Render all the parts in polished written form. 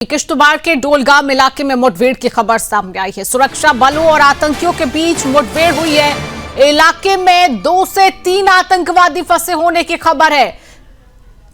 किश्तवाड़ के डोलगाम इलाके में मुठभेड़ की खबर सामने आई है। सुरक्षा बलों और आतंकियों के बीच मुठभेड़ हुई है। इलाके में 2 से 3 आतंकवादी फंसे होने की खबर है।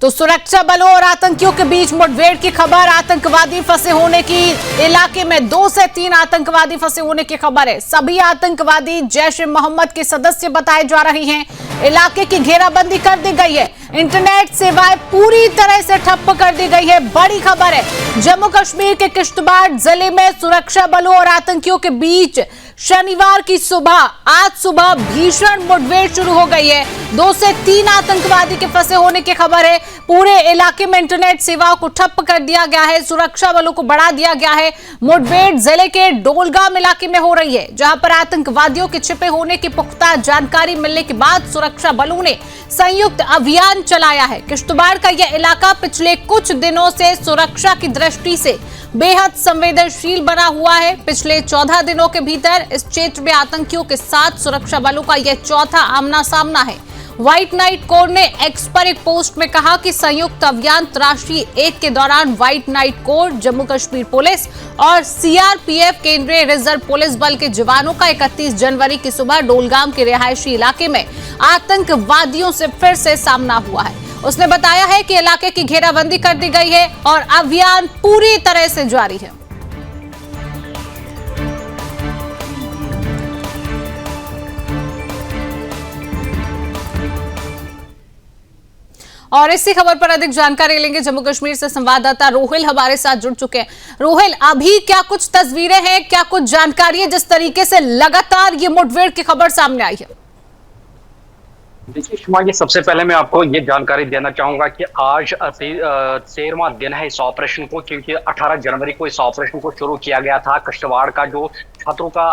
तो सुरक्षा बलों और आतंकियों के बीच मुठभेड़ की खबर, आतंकवादी फंसे होने की, इलाके में 2 से 3 आतंकवादी फंसे होने की खबर है। सभी आतंकवादी जैश ए मोहम्मद के सदस्य बताए जा रहे हैं। इलाके की घेराबंदी कर दी गई है। इंटरनेट सेवाएं पूरी तरह से ठप्प कर दी गई है। बड़ी खबर है, जम्मू कश्मीर के किश्तवाड़ जिले में सुरक्षा बलों और आतंकियों के बीच शनिवार की सुबह, आज सुबह भीषण मुठभेड़ शुरू हो गई है। 2 से 3 आतंकवादी के फंसे होने की खबर है। पूरे इलाके में इंटरनेट सेवाओं को ठप्प कर दिया गया है। सुरक्षा बलों को बढ़ा दिया गया है। मुठभेड़ जिले के डोलगाम इलाके में हो रही है, जहां पर आतंकवादियों के छिपे होने की पुख्ता जानकारी मिलने के बाद सुरक्षा बलों ने संयुक्त अभियान चलाया है। किश्तवाड़ का यह इलाका पिछले कुछ दिनों से सुरक्षा की दृष्टि से बेहद संवेदनशील बना हुआ है। पिछले 14 दिनों के भीतर इस क्षेत्र में आतंकियों के साथ सुरक्षा बलों का यह चौथा आमना सामना है। व्हाइट नाइट कोर ने एक्स पर एक पोस्ट में कहा कि संयुक्त अभियान तलाशी 1 के दौरान white Knight Corps, Jammu Kashmir police और सीआरपीएफ केंद्रीय रिजर्व पुलिस बल के जवानों का 31 जनवरी की सुबह डोलगाम के रिहायशी इलाके में आतंकवादियों से फिर से सामना हुआ है। उसने बताया है कि इलाके की घेराबंदी कर दी गई है और अभियान पूरी तरह से जारी है। और इसी खबर पर अधिक जानकारी लेंगे। जम्मू कश्मीर से संवाददाता रोहिल हमारे साथ जुड़ चुके हैं। रोहिल, अभी क्या कुछ तस्वीरें हैं, क्या कुछ जानकारी है जिस तरीके से लगातार ये मुठभेड़ की खबर सामने आई है? देखिए शुमा, ये सबसे पहले मैं आपको ये जानकारी देना चाहूंगा कि आज 13वां दिन है इस ऑपरेशन को, क्योंकि 18 जनवरी को इस ऑपरेशन को शुरू किया गया था। किश्तवाड़ का जो छात्रों का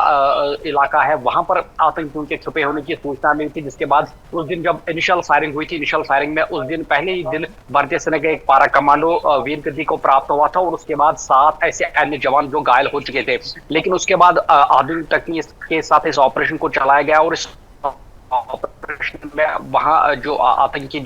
इलाका है, वहां पर आतंकियों के छुपे होने की सूचना मिली थी, जिसके बाद उस दिन जब इनिशियल फायरिंग हुई थी, इनिशियल फायरिंग में उस दिन पहले ही दिन भारतीय सेना के एक पारा कमांडो वीर गति को प्राप्त हुआ था और उसके बाद 7 ऐसे अन्य जवान जो घायल हो चुके थे। लेकिन उसके बाद आधुनिक तकनीक के साथ इस ऑपरेशन को चलाया गया और इस ऑपरेशन में वहां जो आतंकी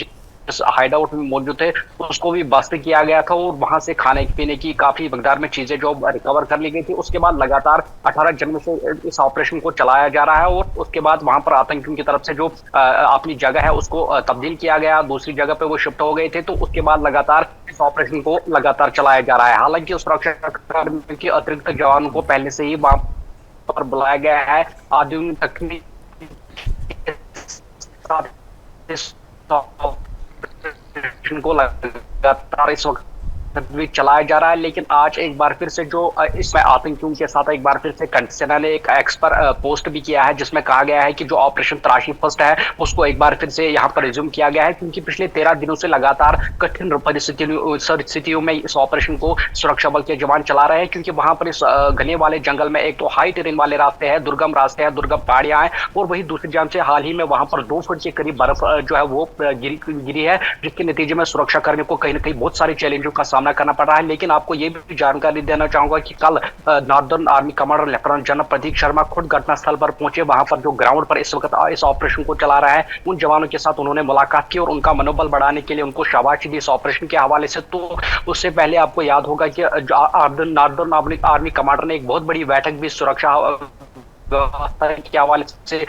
हाइड आउट में मौजूद थे उसको भी बस्ट किया गया था और वहां से खाने पीने की काफी मकदार में चीजें जो रिकवर कर ली गई थी। उसके बाद लगातार 18 जनवरी से इस ऑपरेशन को चलाया जा रहा है और उसके बाद वहां पर आतंकियों की तरफ से जो अपनी जगह है उसको तब्दील किया गया, दूसरी जगह पे वो शिफ्ट हो गए थे। तो उसके बाद लगातार इस ऑपरेशन को लगातार चलाया जा रहा है। हालांकि सुरक्षा कर्मियों के अतिरिक्त जवानों को पहले से ही वहां पर बुलाया गया है। आधुनिक तकनीक को लगातार इस वक्त भी चलाया जा रहा है। लेकिन आज एक बार फिर से जो इसमें आतंकियों के साथ एक बार फिर से सेना ने एक एक्स पर पोस्ट भी किया है, जिसमें कहा गया है कि जो ऑपरेशन तलाशी फर्स्ट है उसको एक बार फिर से यहाँ पर रिज्यूम किया गया है, क्योंकि पिछले 13 दिनों से लगातार कठिन परिस्थितियों में इस ऑपरेशन को सुरक्षा बल के जवान चला रहे हैं। क्योंकि वहां पर इस घने वाले जंगल में एक तो हाई टेरेन वाले रास्ते हैं, दुर्गम रास्ते हैं, दुर्गम पहाड़ियां हैं और वही दूसरी जानब से हाल ही में वहां पर 2 फुट के करीब बर्फ जो है वो गिरी है, जिसके नतीजे में सुरक्षा कर्मियों को कहीं ना कहीं बहुत सारे चैलेंजों का सामना करना पड़ रहा है। लेकिन आपको यह भी जानकारी देना चाहूंगा कि कल northern army commander lieutenant general Prateek Sharma खुद घटनास्थल पर पहुंचे। वहां पर जो ग्राउंड पर इस वक्त इस ऑपरेशन को चला रहा है उन जवानों के साथ उन्होंने मुलाकात की और उनका मनोबल बढ़ाने के लिए उनको शाबाशी दी इस ऑपरेशन के हवाले से। तो उससे पहले आपको याद होगा कि नॉर्दर्न आर्मी कमांडर ने एक बहुत बड़ी बैठक भी सुरक्षा व्यवस्था के हवाले से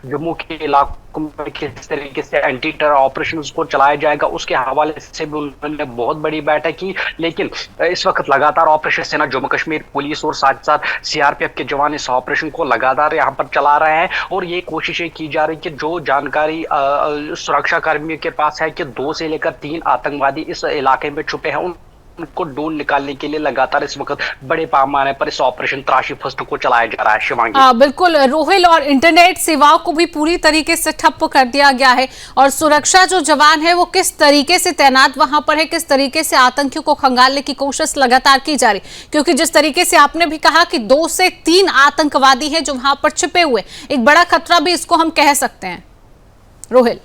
जम्मू के इलाकों में किस तरीके से एंटी टेरर ऑपरेशन को चलाया जाएगा उसके हवाले से भी उन्होंने बहुत बड़ी बैठक की। लेकिन इस वक्त लगातार ऑपरेशन सेना, जम्मू कश्मीर पुलिस और साथ साथ सीआरपीएफ के जवान इस ऑपरेशन को लगातार यहां पर चला रहे हैं और ये कोशिशें की जा रही कि जो जानकारी सुरक्षा कर्मियों के पास है कि 2 से लेकर 3 आतंकवादी इस इलाके में छुपे हैं, उनको ढूंढ निकालने के लिए लगातार इस वक्त बड़े पैमाने पर इस ऑपरेशन तलाशी फर्स्ट को चलाया जा रहा है। शिवांगी, बिल्कुल रोहिल, और इंटरनेट सेवाओं को भी पूरी तरीके से ठप्प कर दिया गया है और सुरक्षा जो जवान है वो किस तरीके से तैनात वहां पर है, किस तरीके से आतंकियों को खंगालने की कोशिश लगातार की जा रही, क्योंकि जिस तरीके से आपने भी कहा कि 2 से 3 आतंकवादी है जो वहां पर छिपे हुए, एक बड़ा खतरा भी इसको हम कह सकते हैं। रोहिल,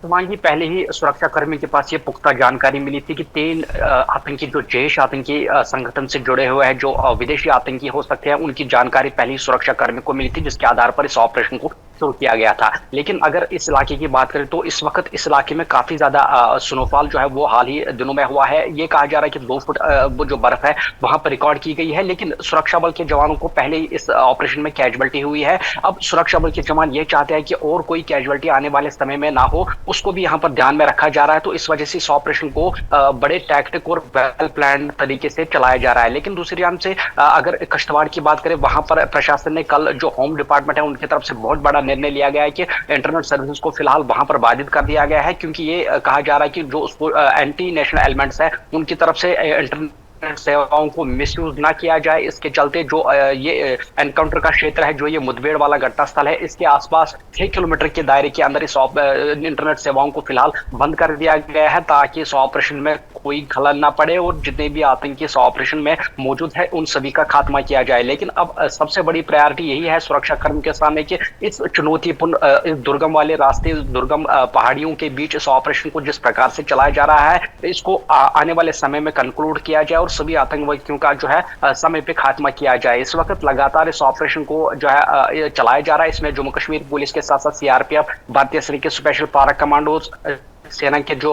शुभांगी, पहले ही सुरक्षा कर्मी के पास ये पुख्ता जानकारी मिली थी कि 3 आतंकी जो जैश आतंकी संगठन से जुड़े हुए हैं, जो विदेशी आतंकी हो सकते हैं, उनकी जानकारी पहले ही सुरक्षा कर्मी को मिली थी, जिसके आधार पर इस ऑपरेशन को शुरू किया गया था। लेकिन अगर इस इलाके की बात करें तो इस वक्त इस इलाके में काफी ज्यादा स्नोफॉल जो है वो हाल ही दिनों में हुआ है। ये कहा जा रहा है कि 2 फुट वो जो बर्फ है वहां पर रिकॉर्ड की गई है, लेकिन सुरक्षा बल के जवानों को पहले ही इस ऑपरेशन में कैजुअल्टी हुई है। अब सुरक्षा बल के जवान ये चाहते हैं कि और कोई कैजुअल्टी आने वाले समय में ना हो, उसको भी यहाँ पर ध्यान में रखा जा रहा है। तो इस वजह से इस ऑपरेशन को बड़े टैक्टिक और वेल प्लान तरीके से चलाया जा रहा है। लेकिन दूसरी आम से अगर किश्तवाड़ की बात करें, वहां पर प्रशासन ने कल जो होम डिपार्टमेंट है उनकी तरफ से बहुत बड़ा निर्णय लिया गया है कि इंटरनेट सर्विसेज को फिलहाल वहां पर बाधित कर दिया गया है, क्योंकि ये कहा जा रहा है कि जो उसको एंटी नेशनल एलिमेंट्स है उनकी तरफ से इंटरनेट सेवाओं को मिसयूज ना किया जाए। इसके चलते जो ये एनकाउंटर का क्षेत्र है, जो ये मुठभेड़ वाला घटना स्थल है, इसके आसपास 6 किलोमीटर के दायरे के अंदर इस इंटरनेट सेवाओं को फिलहाल बंद कर दिया गया है, ताकि इस ऑपरेशन में कोई खलल ना पड़े और जितने भी आतंकी इस ऑपरेशन में मौजूद है उन सभी का खात्मा किया जाए। लेकिन अब सबसे बड़ी प्रायोरिटी यही है सुरक्षा कर्मी के सामने कि इस चुनौतीपूर्ण इस दुर्गम वाले रास्ते, दुर्गम पहाड़ियों के बीच इस ऑपरेशन को जिस प्रकार से चलाया जा रहा है, इसको आने वाले समय में कंक्लूड किया जाए और सभी आतंकवादियों का जो है समय पे खात्मा किया जाए। इस वक्त लगातार इस ऑपरेशन को जो है चलाया जा रहा है। इसमें जम्मू कश्मीर पुलिस के साथ साथ सीआरपीएफ, भारतीय सेना के स्पेशल पारा कमांडोज, सेना के जो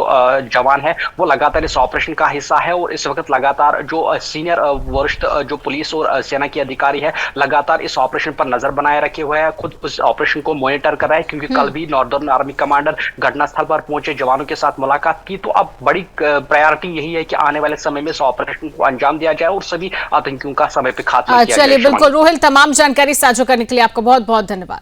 जवान है वो लगातार इस ऑपरेशन का हिस्सा है। और इस वक्त लगातार जो सीनियर वरिष्ठ जो पुलिस और सेना के अधिकारी है लगातार इस ऑपरेशन पर नजर बनाए रखे हुए हैं, खुद उस ऑपरेशन को मॉनिटर कर रहा है, क्योंकि कल भी नॉर्दर्न आर्मी कमांडर घटनास्थल पर पहुंचे, जवानों के साथ मुलाकात की। तो अब बड़ी प्रायोरिटी यही है कि आने वाले समय में इस ऑपरेशन को अंजाम दिया जाए और सभी आतंकियों का समय पे खात्मा किया जाए। चलिए, बिल्कुल रोहिल, तमाम जानकारी साझा करने के लिए आपका बहुत बहुत धन्यवाद।